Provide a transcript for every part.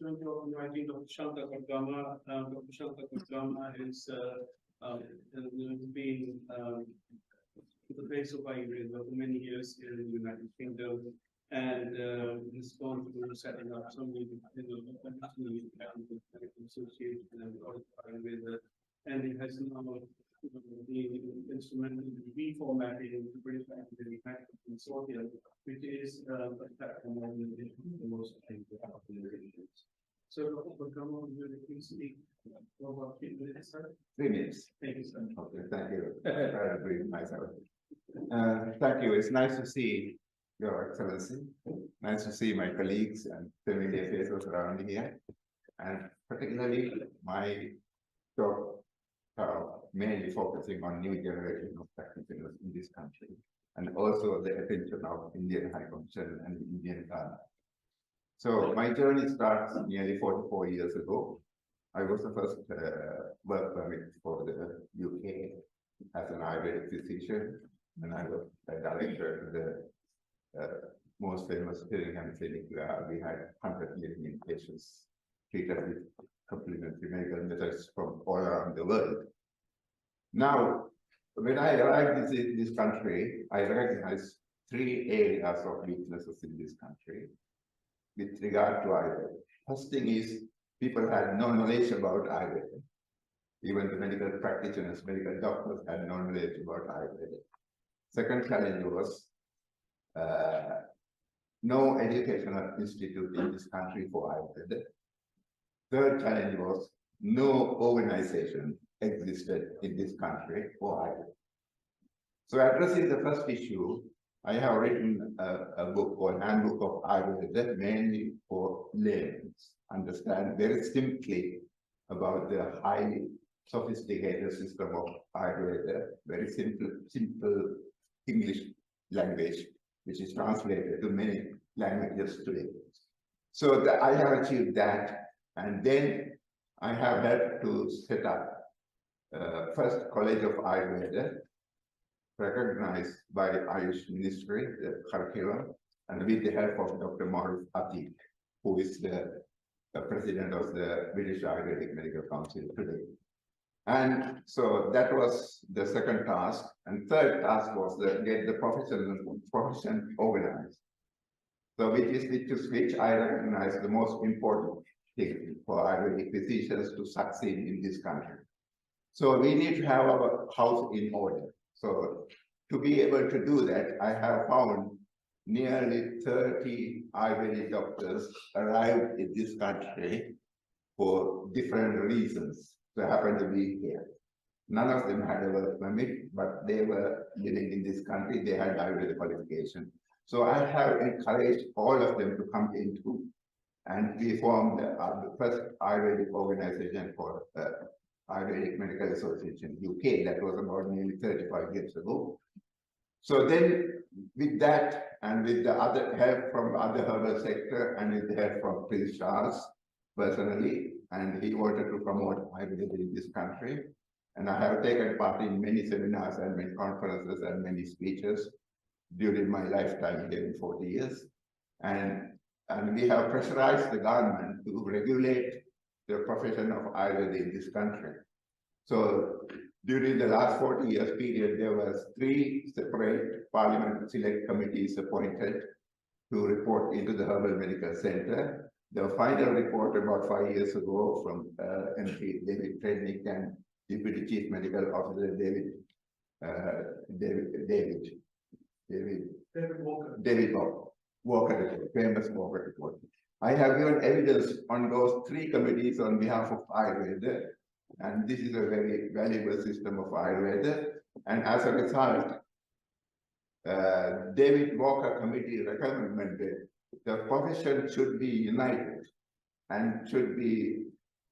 opportunity of inviting Dr. Shanta Godagamma. Dr. Shanta Godagamma is been the face of Ayurveda for many years in the United Kingdom, and has gone through setting up some association and Ayurveda, and it has now been instrumental in reformatting the British Ayurvedic Consortium, which is a platform organization for most organizations. So, Dr. Godagamma, would you please speak for about 3 minutes, sir? 3 minutes. Thank you, sir. Okay, thank you. I'll try to brief myself. Thank you. It's nice to see Your Excellency. Nice to see my colleagues and familiar faces around here. And particularly my talk mainly focusing on new generation of practitioners in this country, and also the attention of Indian High Commission and the Indian government. So my journey starts nearly 44 years ago. I was the first work permit for the UK as an Ayurvedic physician, and I was a director of the most famous Birmingham clinic where we had 100 million patients treated with complementary medical methods from all around the world. Now, when I arrived in this country, I recognized 3 areas of weaknesses in this country with regard to Ayurveda. First thing is, people had no knowledge about Ayurveda. Even the medical practitioners, medical doctors had no knowledge about Ayurveda. Second challenge was no educational institute in this country for Ayurveda. Third challenge was no organization existed in this country for Ayurveda. So addressing the first issue, I have written a book called Handbook of Ayurveda, mainly for laymen, understand very simply about the highly sophisticated system of Ayurveda, very simple English language, which is translated to many languages today. So I have achieved that, and then I have helped to set up first College of Ayurveda, recognized by Ayush Ministry, the curriculum, and with the help of Dr. Maruf Atik, who is the president of the British Ayurvedic Medical Council today. And so that was the second task. And third task was to get the profession organized. So which I recognize the most important thing for Ayurvedic physicians to succeed in this country. So we need to have our house in order. So to be able to do that, I have found nearly 30 Ayurvedic doctors arrived in this country for different reasons. They happen to be here. None of them had a work permit, but they were living in this country. They had Ayurveda qualification. So I have encouraged all of them to come into, and we formed the first Ayurvedic organization for Ayurvedic Medical Association UK. That was about nearly 35 years ago. So then with that, and with the other help from other herbal sector, and with the help from Prince Charles personally, and he wanted to promote Ayurveda in this country. And I have taken part in many seminars and many conferences and many speeches during my lifetime here in 40 years. And we have pressurized the government to regulate the profession of Ayurveda in this country. So during the last 40 years period, there was 3 separate parliament select committees appointed to report into the Herbal Medical Center. The final report about 5 years ago from MP David Trednick and Deputy Chief Medical Officer David Walker report, famous Walker report. I have given evidence on those 3 committees on behalf of Ayurveda, and this is a very valuable system of Ayurveda. And as a result, David Walker committee recommended the profession should be united and should be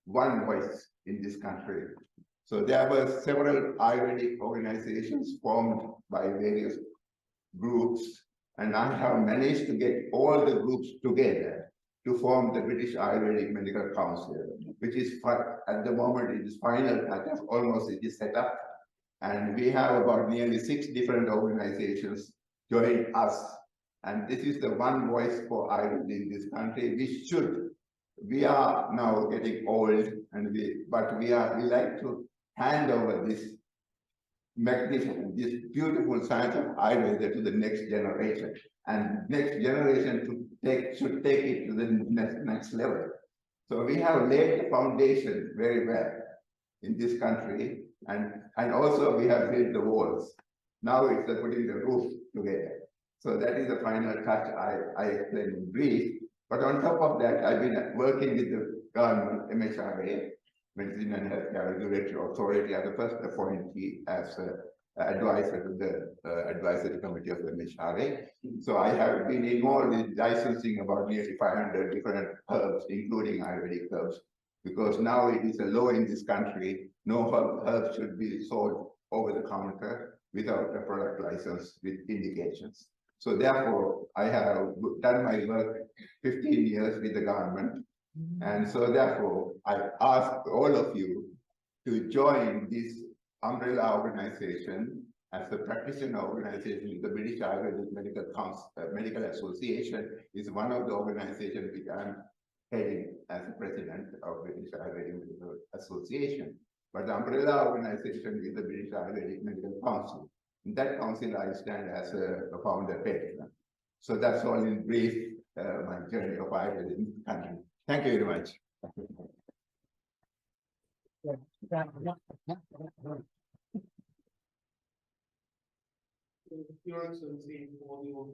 one voice in this country. So there were several Ayurvedic organizations formed by various groups, and I have managed to get all the groups together to form the British Ayurvedic Medical Council, which is at the moment it is final touch, almost it is set up, and we have about nearly 6 different organizations join us, and this is the one voice for Ayurveda in this country, which should we are now getting old, and we like to hand over this this beautiful science of Ayurveda to the next generation, and next generation should take it to the next level. So we have laid the foundation very well in this country, and also we have built the walls. Now it's putting the roof together. So that is the final touch I explained in brief. But on top of that, I've been working with the government, MHRA, Medicine and Healthcare Regulatory Authority, as the first appointee as advisor to the advisory committee of the MHRA. So I have been involved in licensing about nearly 500 different herbs, including Ayurvedic herbs, because now it is a law in this country, no herb should be sold over the counter without a product license with indications. So therefore, I have done my work 15 years with the government. And so therefore, I ask all of you to join this umbrella organization as a practitioner organization. The British Ayurvedic Medical Council, Medical Association is one of the organizations which I'm heading as the president of the British Ayurvedic Medical Association. But the umbrella organization is the British Ayurvedic Medical Council. In that council, I stand as a founder patron. So that's all in brief, my journey of Ayurveda in the country. Thank you very much. Your Excellency, for your